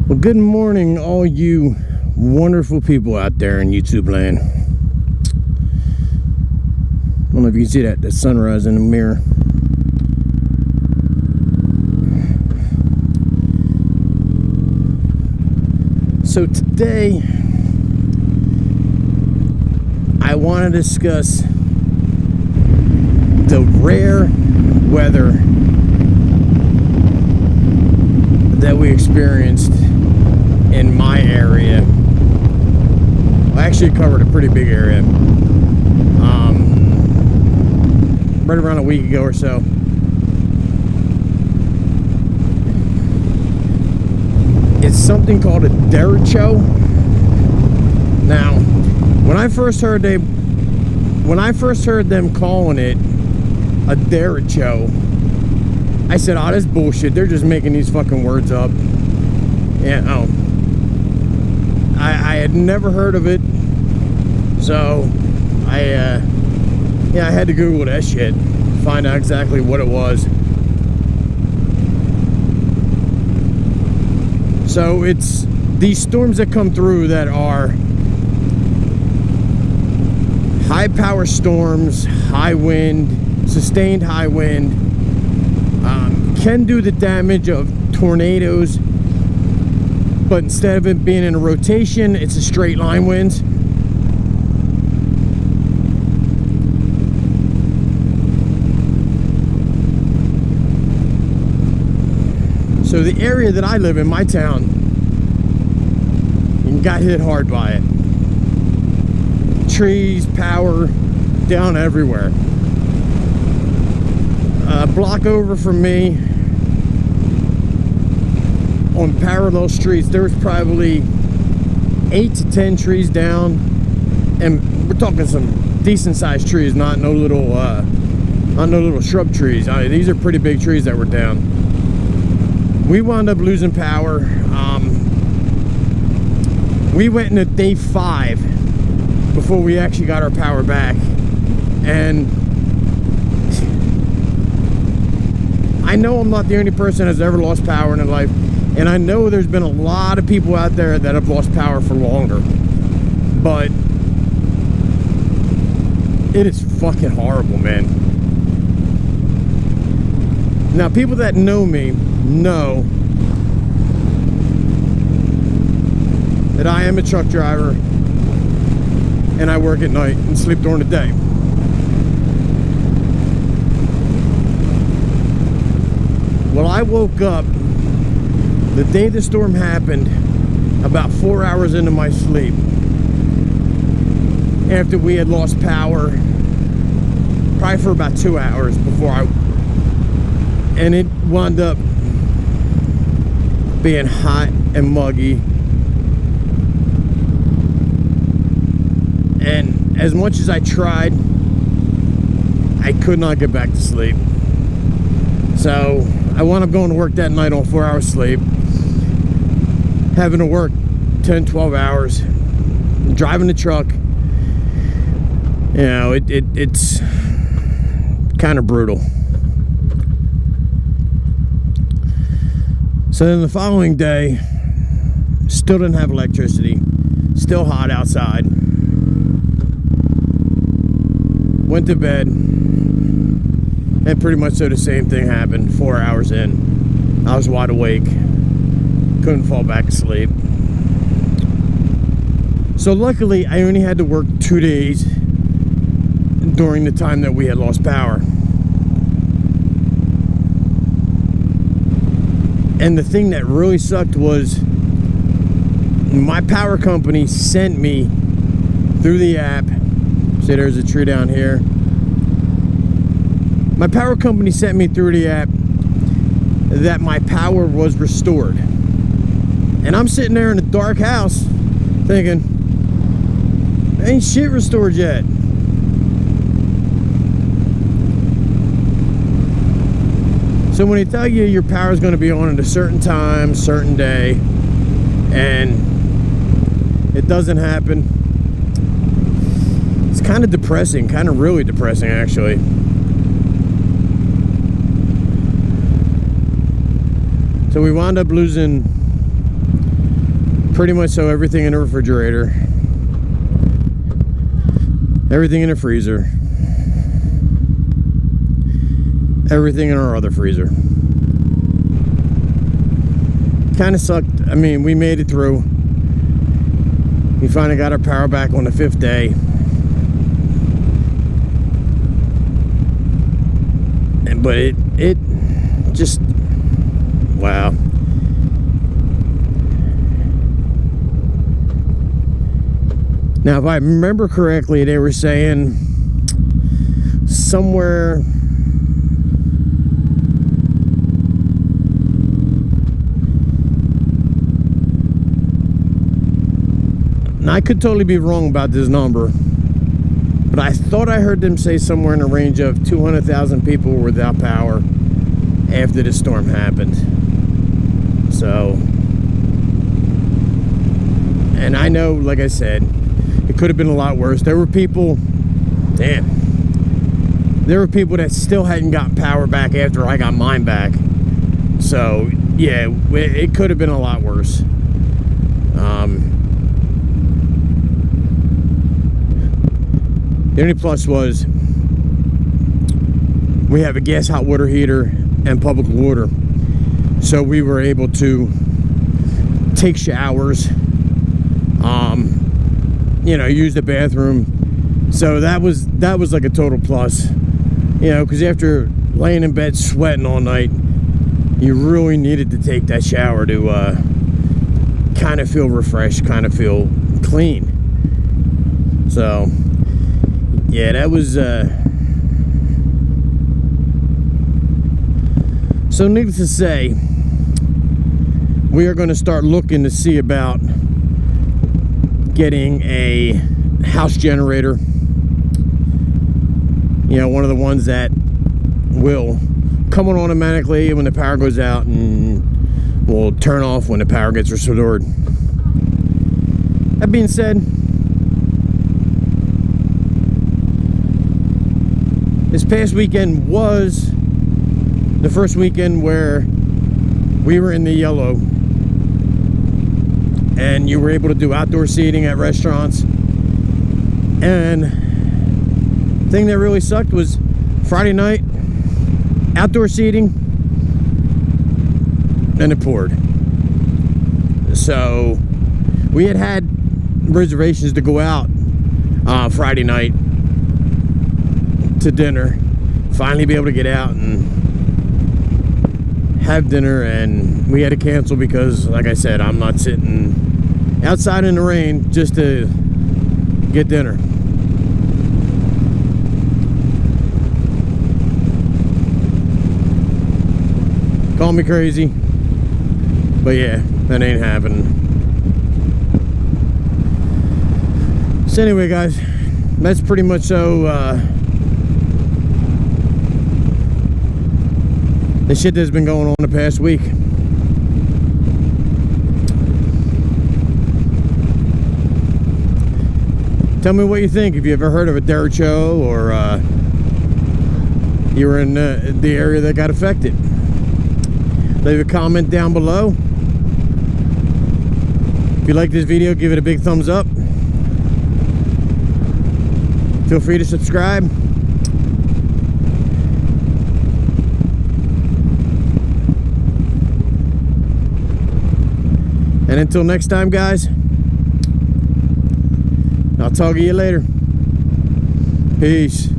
Well, good morning, all you wonderful people out there in YouTube land. I don't know if you can see that, the sunrise in the mirror. So today, I want to discuss the rare weather that we experienced in my area. I actually covered a pretty big area, right around a week ago or so. It's something called a DERECHO. Now, when I first heard them calling it a DERECHO, I said, "Oh, that's bullshit. They're just making these fucking words up." Yeah, I had never heard of it, so I had to Google that shit, find out exactly what it was. So it's these storms that come through that are high power storms, high wind, sustained high wind, can do the damage of tornadoes, but instead of it being in a rotation, it's a straight line winds. So the area that I live in, my town, got hit hard by it. Trees, power, down everywhere. A block over from me, on parallel streets, there was probably 8 to 10 trees down, and we're talking some decent sized trees, not no little shrub trees. These are pretty big trees that were down. We wound up losing power. We went into day 5 before we actually got our power back, and I know I'm not the only person that's ever lost power in their life, and I know there's been a lot of people out there that have lost power for longer, but it is fucking horrible, man. Now, people that know me know that I am a truck driver and I work at night and sleep during the day. Well, I woke up the day the storm happened about 4 hours into my sleep, after we had lost power probably for about 2 hours and it wound up being hot and muggy, and as much as I tried, I could not get back to sleep. So I wound up going to work that night on 4 hours sleep, having to work 10, 12 hours, driving the truck. You know, it's kind of brutal. So then the following day, still didn't have electricity, still hot outside. Went to bed, and pretty much so the same thing happened. 4 hours in, I was wide awake, couldn't fall back asleep. So luckily, I only had to work 2 days during the time that we had lost power. And the thing that really sucked was my power company sent me through the app. See, there's a tree down here. My power company sent me through the app that my power was restored. And I'm sitting there in a dark house thinking, ain't shit restored yet. So when they tell you your power is going to be on at a certain time, certain day, and it doesn't happen, it's kind of depressing, kind of really depressing actually. So we wound up losing Pretty much so everything in the refrigerator, everything in the freezer, everything in our other freezer. Kind of sucked. I mean, we made it through. We finally got our power back on the 5th day. But it just, wow. Now, if I remember correctly, they were saying somewhere, and I could totally be wrong about this number, but I thought I heard them say somewhere in the range of 200,000 people were without power after the storm happened. So, and I know, like I said, it could have been a lot worse. There were people, there were people that still hadn't gotten power back after I got mine back. So, yeah, it could have been a lot worse. The only plus was we have a gas hot water heater and public water, so we were able to take showers, you know, use the bathroom. So that was like a total plus, you know, because after laying in bed sweating all night, you really needed to take that shower to kind of feel refreshed, kind of feel clean. So yeah, that was so needless to say, we are going to start looking to see about getting a house generator, you know, one of the ones that will come on automatically when the power goes out and will turn off when the power gets restored. That being said, this past weekend was the first weekend where we were in the yellow and you were able to do outdoor seating at restaurants. And the thing that really sucked was Friday night, outdoor seating, and it poured. So we had reservations to go out Friday night to dinner, finally be able to get out and have dinner, and we had to cancel because, like I said, I'm not sitting outside in the rain just to get dinner. Call me crazy, but yeah, that ain't happening. So anyway, guys, that's pretty much so the shit that's been going on the past week. Tell me what you think. If you ever heard of a DERECHO, or you were in the area that got affected. Leave a comment down below. If you like this video, give it a big thumbs up. Feel free to subscribe. And until next time, guys, I'll talk to you later. Peace.